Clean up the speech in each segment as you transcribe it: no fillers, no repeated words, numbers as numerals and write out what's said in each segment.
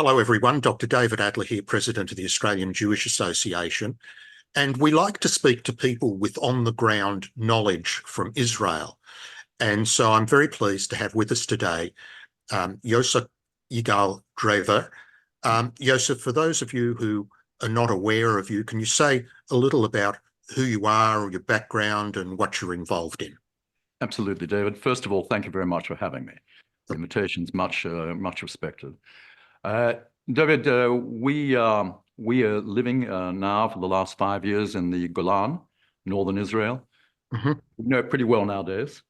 Hello, everyone. Dr. David Adler here, President of the Australian Jewish Association. And we like to speak to people with on-the-ground knowledge from Israel. And so I'm very pleased to have with us today Yosef Yigal Drever. Yosef, for those of you who are not aware of you, can you say a little about who you are, or your background, and what you're involved in? Absolutely, David. First of all, thank you very much for having me. The invitation's much respected. David, we are living now for the last 5 years in the Golan, northern Israel. Mm-hmm. We know it pretty well nowadays.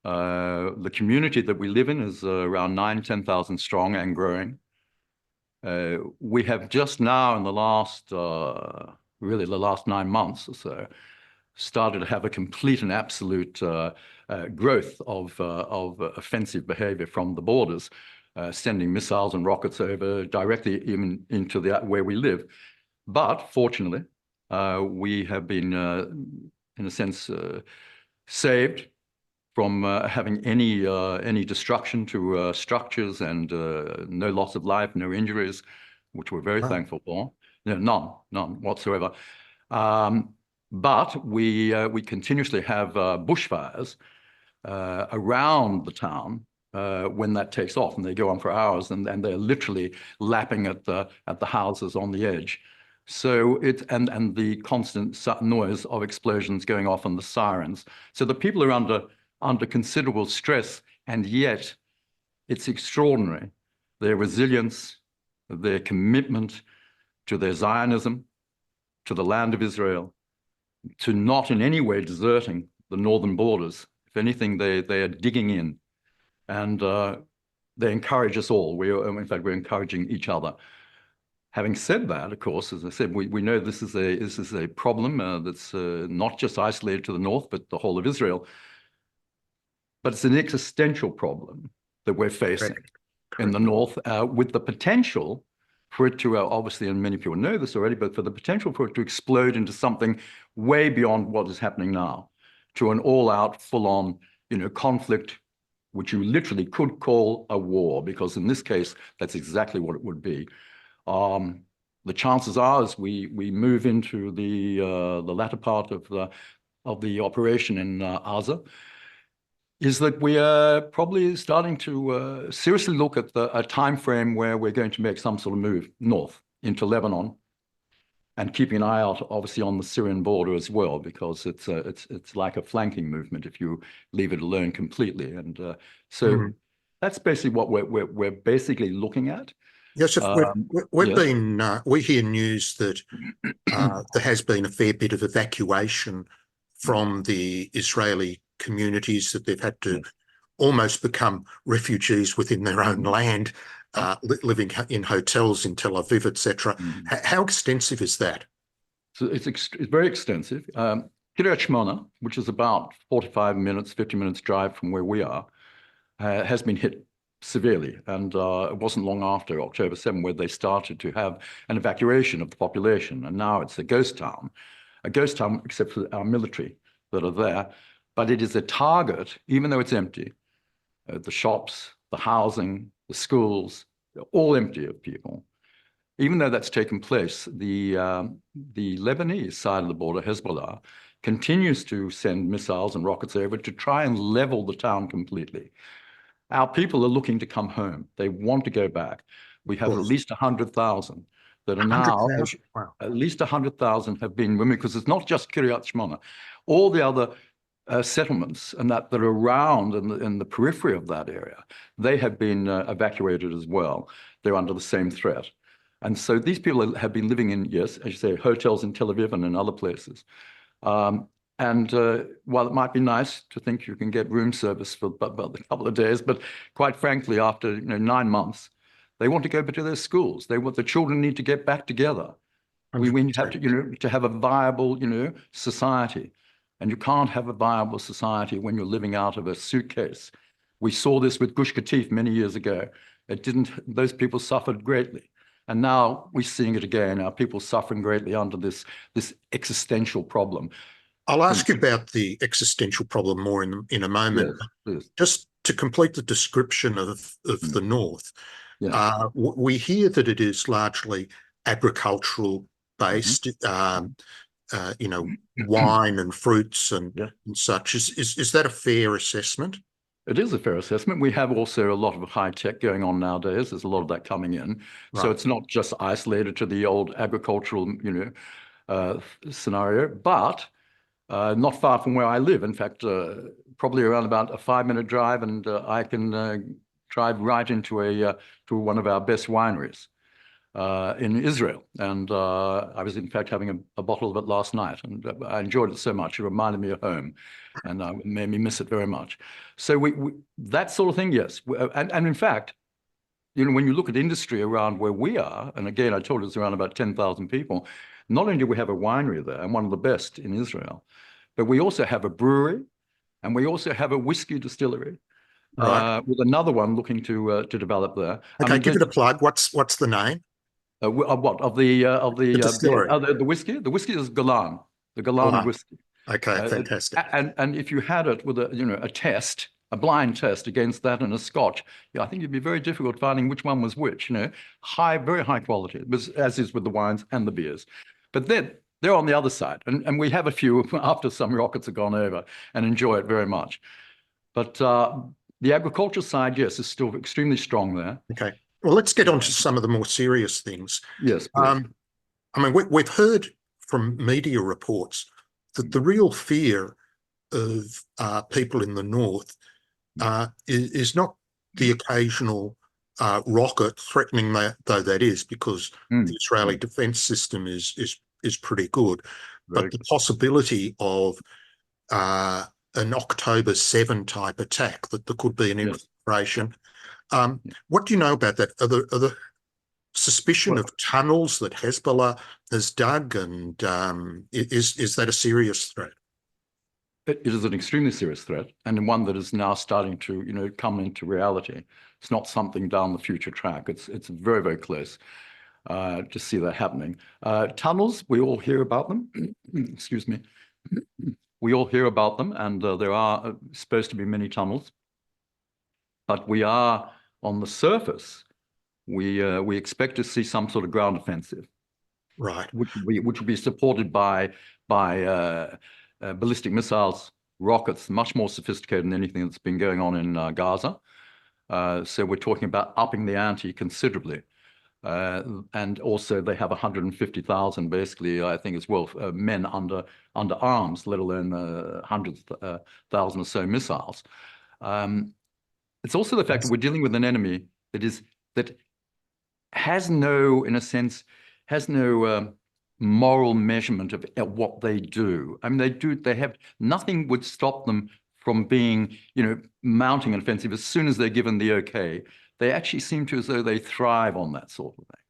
The community that we live in is around 10,000 strong and growing. We have just now, in the last, really the last 9 months or so, started to have a complete and absolute growth of offensive behavior from the borders, sending missiles and rockets over directly even into where we live. But fortunately, we have been, in a sense, saved from having any destruction to structures, and no loss of life, no injuries, which we're very thankful for. No, none whatsoever. But we continuously have bushfires around the town when that takes off, and they go on for hours, and they're literally lapping at the houses on the edge. So and the constant noise of explosions going off and the sirens. So the people are under considerable stress, and yet it's extraordinary, their resilience, their commitment to their Zionism, to the land of Israel, to not in any way deserting the northern borders. If anything, they are digging in, and they encourage us all. In fact, we're encouraging each other. Having said that, of course, as I said, we know this is a problem that's not just isolated to the north, but the whole of Israel. But it's an existential problem that we're facing in the north, with the potential for it to, obviously, and many people know this already, but for the potential for it to explode into something way beyond what is happening now, to an all-out, full-on, conflict, which you literally could call a war, because in this case, that's exactly what it would be. The chances are, as we move into the latter part of the operation in Aalv, is that we are probably starting to seriously look at a time frame where we're going to make some sort of move north into Lebanon, and keeping an eye out, obviously, on the Syrian border as well, because it's like a flanking movement if you leave it alone completely. And so that's basically what we're basically looking at. Yes, we hear news that there has been a fair bit of evacuation from the Israeli communities, that they've had to almost become refugees within their own land, living in hotels in Tel Aviv, etc. How extensive is that? So it's very extensive. Kiryat Shmona, which is about 50 minutes drive from where we are, has been hit severely. And it wasn't long after October 7 where they started to have an evacuation of the population. And now it's a ghost town except for our military that are there. But it is a target, even though it's empty. The shops, the housing, the schools, they're all empty of people. Even though that's taken place, the Lebanese side of the border, Hezbollah, continues to send missiles and rockets over to try and level the town completely. Our people are looking to come home. They want to go back. We have at least 100,000 that are now, at least 100,000 have been women, because it's not just Kiryat Shmona. All the other settlements and that are around in the periphery of that area, they have been evacuated as well. They're under the same threat. And so these people have been living in, yes, as you say, hotels in Tel Aviv and in other places. While it might be nice to think you can get room service for about a couple of days, but quite frankly, after 9 months, they want to go back to their schools. The children need to get back together. We have to have a viable, society. And you can't have a viable society when you're living out of a suitcase. We saw this with Gush Katif many years ago. Those people suffered greatly. And now we're seeing it again. Our people suffering greatly under this existential problem. I'll ask you about the existential problem more in a moment. Yes. Just to complete the description of the North, Yes. We hear that it is largely agricultural based, wine and fruits and Yeah. such. Is that a fair assessment? It is a fair assessment. We have also a lot of high tech going on nowadays. There's a lot of that coming in. So Right. it's not just isolated to the old agricultural, scenario, but not far from where I live. In fact, probably around about a 5-minute drive, and I can drive right into to one of our best wineries in Israel. And I was, in fact, having a bottle of it last night, and I enjoyed it so much. It reminded me of home, and it made me miss it very much. So we that sort of thing, yes. And in fact, when you look at industry around where we are, and again, I told you it's around about 10,000 people, not only do we have a winery there, and one of the best in Israel, but we also have a brewery, and we also have a whiskey distillery, Right. with another one looking to develop there. Okay, give it a plug. What's the name? What The distillery. the whiskey? The whiskey is Golan, the Golani Golan. whiskey. Okay, fantastic. And if you had it with a test, a blind test against that and a Scotch, I think it'd be very difficult finding which one was which. Very high quality, as is with the wines and the beers. But then they're on the other side, and we have a few after some rockets have gone over and enjoy it very much. But the agriculture side, yes, is still extremely strong there. Okay. Well, let's get on to some of the more serious things. Yes, please. I mean, we've heard from media reports that the real fear of people in the north is not the occasional rocket, threatening though that is, because the Israeli defense system is pretty good, but the possibility of an October 7 type attack, that there could be an infiltration. What do you know about that? Are the suspicion of tunnels that Hezbollah has dug, and is that a serious threat? It is an extremely serious threat, and one that is now starting to, come into reality. It's not something down the future track. It's very, very close to see that happening. Tunnels, we all hear about them. Excuse me. We all hear about them, and there are supposed to be many tunnels. But we are on the surface. We expect to see some sort of ground offensive, right? Which will be supported by ballistic missiles, rockets, much more sophisticated than anything that's been going on in Gaza. So we're talking about upping the ante considerably. And also they have 150,000, basically, I think as well, men under arms, let alone hundreds of thousands or so missiles. It's also the fact that we're dealing with an enemy that has no, in a sense, moral measurement of what they do. I mean, they have nothing would stop them from being, mounting an offensive as soon as they're given the okay. They actually seem to as though they thrive on that sort of thing.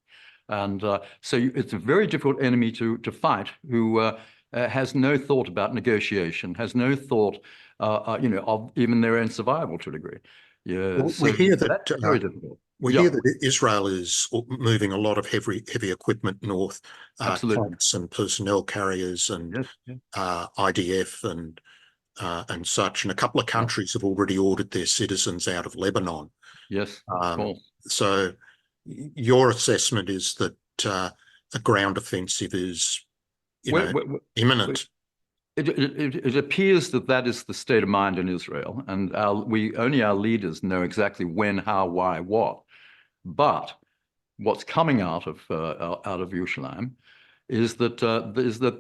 And so it's a very difficult enemy to fight, who has no thought about negotiation, has no thought, of even their own survival to a degree. Yeah, well, we hear that that's very difficult. We hear that Israel is moving a lot of heavy equipment north, tanks and personnel carriers and IDF and such. And a couple of countries have already ordered their citizens out of Lebanon. Yes. So your assessment is that a ground offensive is, imminent. It appears that is the state of mind in Israel, and only our leaders know exactly when, how, why, what. But what's coming out of Yerushalayim is that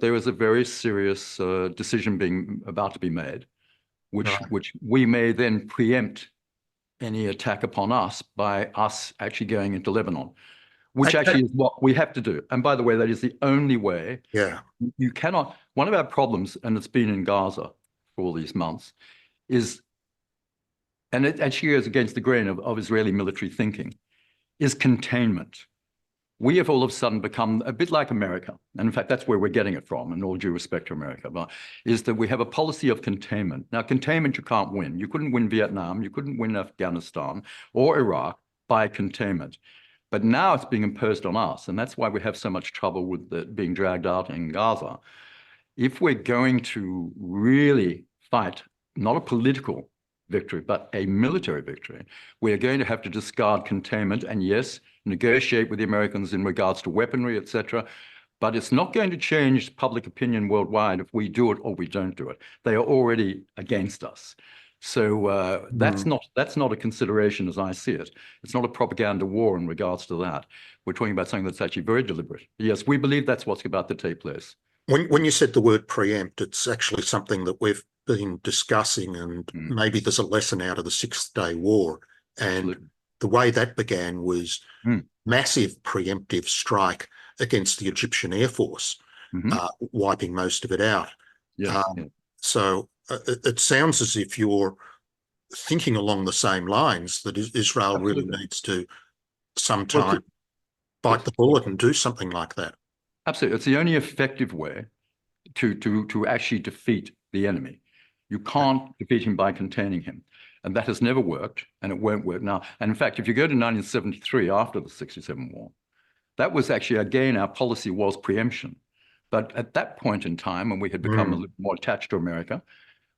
there is a very serious decision about to be made, which we may then preempt any attack upon us by us actually going into Lebanon, which actually is what we have to do. And by the way, that is the only way. Yeah. You cannot. One of our problems, and it's been in Gaza for all these months, is, and it actually goes against the grain of Israeli military thinking, is containment. We have all of a sudden become a bit like America. And in fact, that's where we're getting it from, in all due respect to America, but is that we have a policy of containment. Now, containment you can't win. You couldn't win Vietnam, you couldn't win Afghanistan or Iraq by containment. But now it's being imposed on us, and that's why we have so much trouble with it being dragged out in Gaza. If we're going to really fight, not a political victory, but a military victory. We are going to have to discard containment and, yes, negotiate with the Americans in regards to weaponry, etc. But it's not going to change public opinion worldwide if we do it or we don't do it. They are already against us. So that's not a consideration as I see it. It's not a propaganda war in regards to that. We're talking about something that's actually very deliberate. Yes, we believe that's what's about to take place. When you said the word preempt, it's actually something that we've been discussing, and maybe there's a lesson out of the Six-Day War. And Absolutely. the way that began was massive preemptive strike against the Egyptian Air Force, wiping most of it out. Yes. So it sounds as if you're thinking along the same lines, that Israel really needs to sometime bite the bullet and do something like that. Absolutely. It's the only effective way to actually defeat the enemy. You can't defeat him by containing him. And that has never worked, and it won't work now. And in fact, if you go to 1973, after the 67 war, that was actually, again, our policy was preemption. But at that point in time, when we had become a little more attached to America,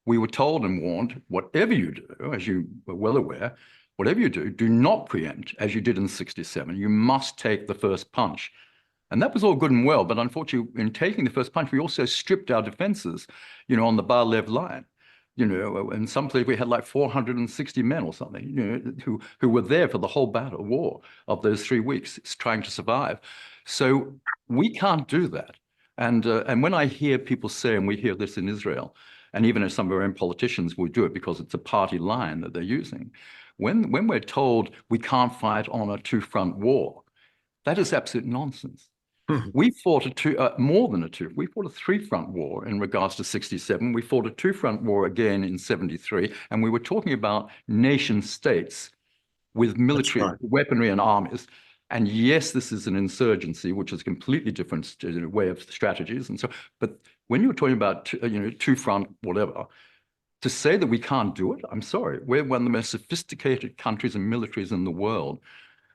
we were told and warned, whatever you do, as you were well aware, whatever you do, do not preempt, as you did in 67. You must take the first punch. And that was all good and well, but unfortunately, in taking the first punch, we also stripped our defenses, on the Bar-Lev line. In some places we had like 460 men or something, who were there for the whole battle war of those 3 weeks, trying to survive. So we can't do that. And when I hear people say, and we hear this in Israel, and even as some of our own politicians will do it because it's a party line that they're using, when we're told we can't fight on a two-front war, that is absolute nonsense. We fought more than a two. We fought a three-front war in regards to 67. We fought a two-front war again in 73. And we were talking about nation states with military weaponry and armies. And yes, this is an insurgency, which is a completely different way of strategies. And so, but when you're talking about, two-front whatever, to say that we can't do it, I'm sorry. We're one of the most sophisticated countries and militaries in the world.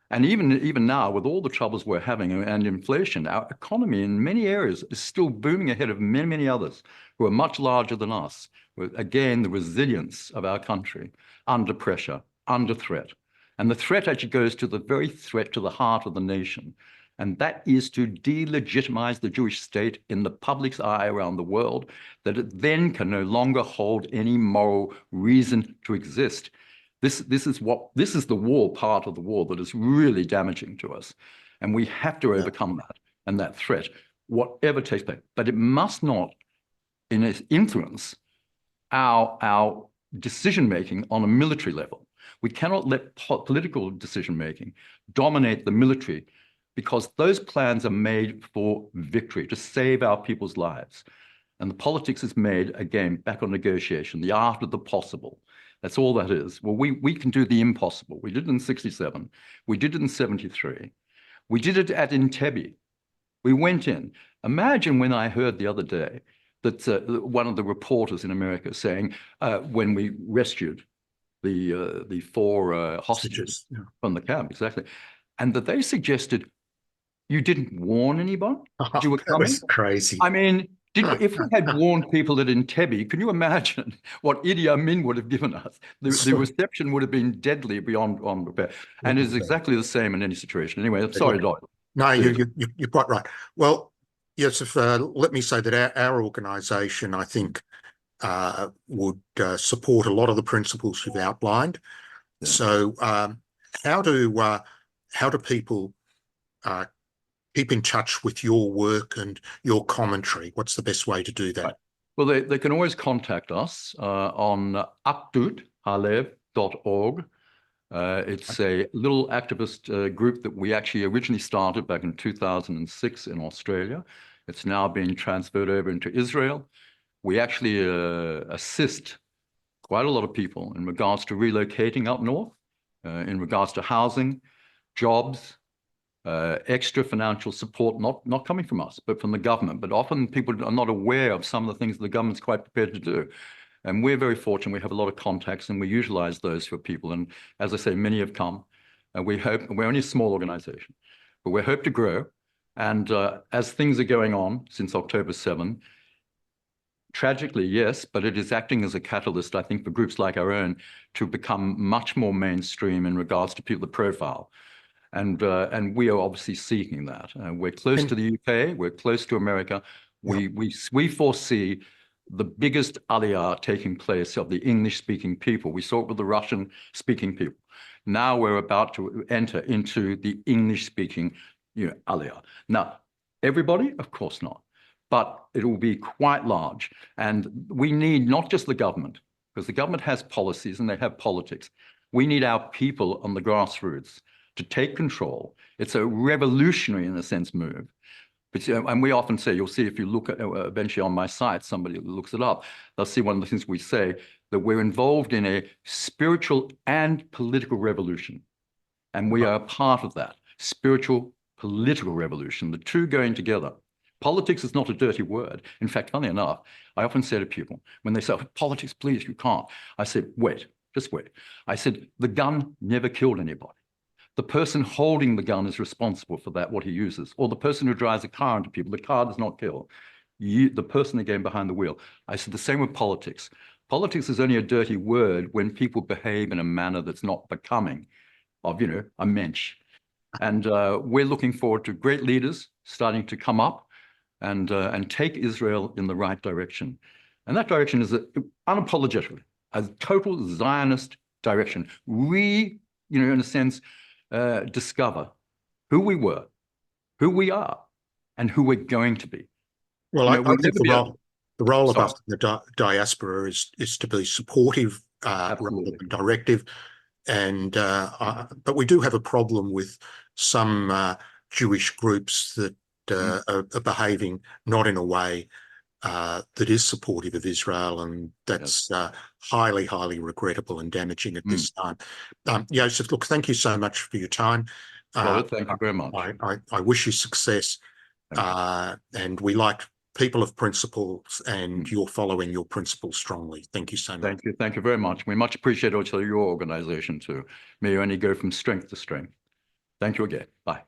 And even now, with all the troubles we're having and inflation, our economy in many areas is still booming ahead of many, many others who are much larger than us. Again, the resilience of our country under pressure, under threat. And the threat actually goes to the very threat to the heart of the nation. And that is to delegitimize the Jewish state in the public's eye around the world, that it then can no longer hold any moral reason to exist. This is the war part of the war that is really damaging to us. And we have to overcome that and that threat, whatever takes place. But it must not influence our decision-making on a military level. We cannot let political decision-making dominate the military, because those plans are made for victory, to save our people's lives. And the politics is made, again, back on negotiation, the art of the possible. That's all that is. Well, we can do the impossible. We did it in 67. We did it in 73. We did it at Entebbe. We went in. Imagine when I heard the other day that one of the reporters in America saying, when we rescued the four hostages from the camp, exactly, and that they suggested, you didn't warn anyone that you were coming? That was crazy. I mean, if we had warned people at Entebbe, can you imagine what Idi Amin would have given us? The reception would have been deadly beyond repair. And it's exactly the same in any situation. Anyway, I'm sorry, Lloyd. No, you're quite right. Well, Yosef, let me say that our organisation, I think, would support a lot of the principles you've outlined. Yeah. So how do people keep in touch with your work and your commentary? What's the best way to do that? Right. Well, they can always contact us on achdut.halev.org. It's a little activist group that we actually originally started back in 2006 in Australia. It's now being transferred over into Israel. We actually assist quite a lot of people in regards to relocating up north, in regards to housing, jobs, extra financial support, not coming from us, but from the government. But often people are not aware of some of the things the government's quite prepared to do. And we're very fortunate. We have a lot of contacts and we utilize those for people. And as I say, many have come. And we hope, we're only a small organization, but we hope to grow. And as things are going on since October 7, Tragically, yes, but it is acting as a catalyst, I think, for groups like our own to become much more mainstream in regards to people, the profile. And we are obviously seeking that. We're close to the UK, we're close to America. We foresee the biggest aliyah taking place of the English-speaking people. We saw it with the Russian-speaking people. Now we're about to enter into the English-speaking, aliyah. Now, everybody? Of course not. But it will be quite large. And we need not just the government, because the government has policies and they have politics. We need our people on the grassroots to take control. It's a revolutionary, in a sense, move. But, and we often say, you'll see if you look at eventually on my site, somebody looks it up, they'll see one of the things we say, that we're involved in a spiritual and political revolution. And we are a part of that spiritual political revolution, the two going together. Politics is not a dirty word. In fact, funny enough, I often say to people, when they say, oh, politics, please, you can't. I said, wait, just wait. I said, the gun never killed anybody. The person holding the gun is responsible for that, what he uses. Or the person who drives a car into people, the car does not kill. The person again behind the wheel. I said the same with politics. Politics is only a dirty word when people behave in a manner that's not becoming of, a mensch. And we're looking forward to great leaders starting to come up and take Israel in the right direction. And that direction is unapologetically a total Zionist direction. In a sense, discover who we were, who we are, and who we're going to be. Well, I think the role of us in the diaspora is to be supportive rather than directive. And but we do have a problem with some Jewish groups that are behaving not in a way that is supportive of Israel, and that's highly, highly regrettable and damaging at this time. Yosef, look, thank you so much for your time. Robert, thank you very much. I wish you success, and we like people of principles, and you're following your principles strongly. Thank you so much. Thank you very much. We much appreciate also your organization too. May you only go from strength to strength. Thank you again. Bye.